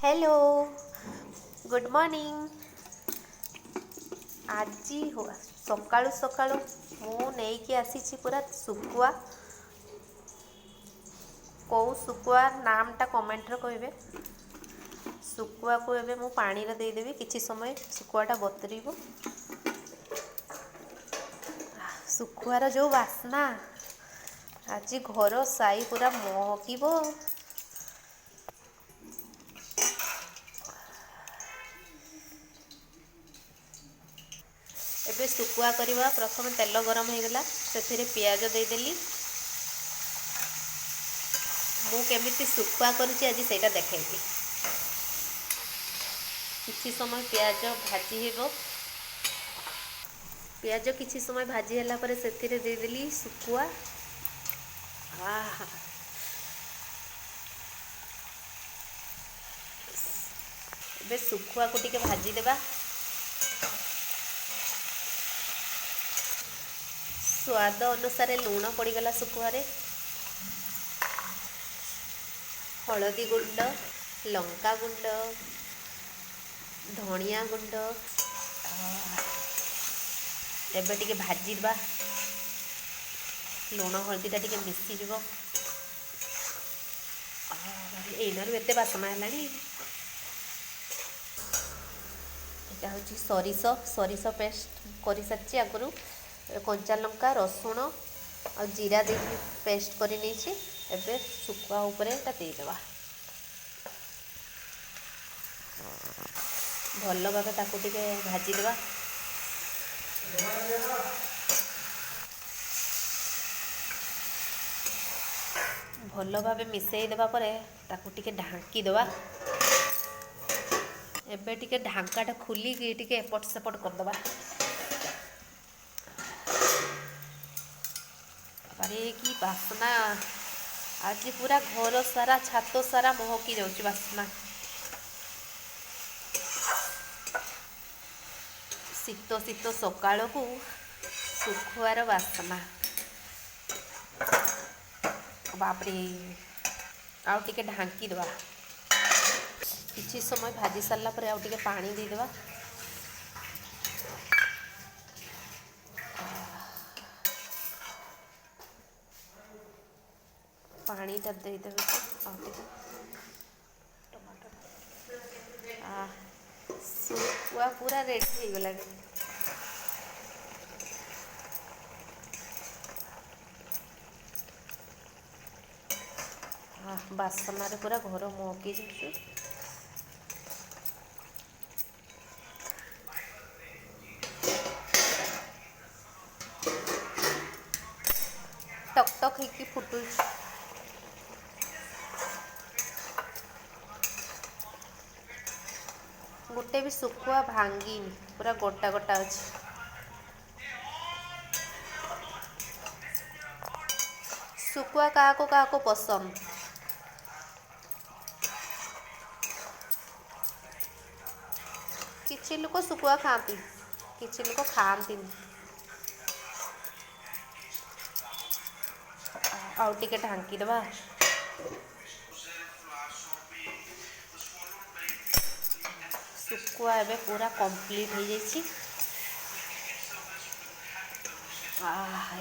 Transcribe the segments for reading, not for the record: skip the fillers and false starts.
Hello good morning. आज सकाळु सकाळु मु नेइकी आसीछि पूरा सुकुआ। कौ सुकुआ नामटा कमेंट रे कहबे। सुकुआ को एबे मु पानी रे देदेवी किछि समय सुकुआटा बतरीबो। सुकुआर जो वासना आज घर साई पूरा महकिबो। एबे सुकुआ करवा प्रथम तेल गरम हो गला से पियाज देदेली। मु केमिति सुकुआ करुछि आज सेटा देखैबी। किछि समय पियाज भाजी हेबो। पियाज किछि समय भाजी होला परे सेथिरे देदेली सुकुआ। एबे सुकुआ को टिके भाजी देबा। स्वाद अनुसार लूण पड़गला सुकुआरे। हलदी गुंड, लंका गुंड, धनिया गुंड एबे टिके भाजी देबा। लूण हलदीटा टिके मिसी जीवो। एनारु एते बासना हेलानी। एटा होची सरिस पेस्ट करि सारछि आगरु। कंचा लंका रसुण और जीरा दे पेस्ट करि नेछि। एबे सुकुआ ऊपर एटा दे देबा। भल भाबे ताको टिके भाजी देबा। भल भाबे मिसई देबा परे ताको टिके ढांकी देबा। एबे टिके ढांकाटा खुली कि टिके एपट सेपट कर देबा। अरे की बासना आज पूरा घर सारा छात सारा महकी जाउची बासना। शीत शीत सकाळ को सुखुआर बासना बापरे। आउ टिके ढांकी देबा। किछि समय भाजी सारला परे आउ टिके पानी दे देबा। पानी टा दे देबे आउ टिके सुकुआ पूरा रेडी हो गला। बासना रे पूरा घर महकी जाउछु। टक टक हेकी फुटुछ। गोटे भी सुकुआ भांगी पूरा गोटा गोटा अछि। सुकुआ काहा को पसंद। किछि लोक सुकुआ खाती, किछि लोक खाआंतीनी। आउ टिके ढांकी देबा। सुकुआ एबे पूरा कंप्लीट हो जाइछि।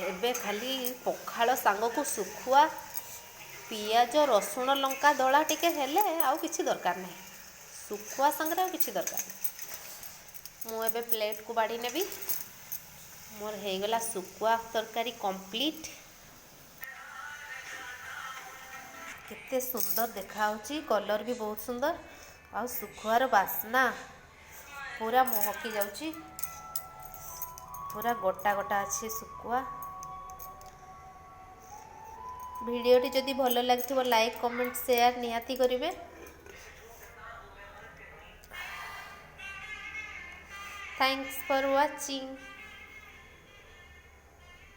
एबे खाली पखाଳ सांग को सुकुआ पियाज रसुण लंका दला टिके हेले आउ किछि दरकार नहीं। सुकुआ संगरे आउ किछि दरकार नहीं। मु एबे प्लेट को बाड़ी नेबी। मोर हे गला सुकुआ तरकारी कंप्लीट। केते सुंदर देखा होची। कलर भी बहुत सुंदर। आ सुकुआर बासना पूरा महकी जाउची। पूरा गोटा गोटा अच्छे सुकुआ। वीडियोटी जदि भल लगिथिबो लाइक कमेंट शेयर निहाती करिवे। Thanks for watching.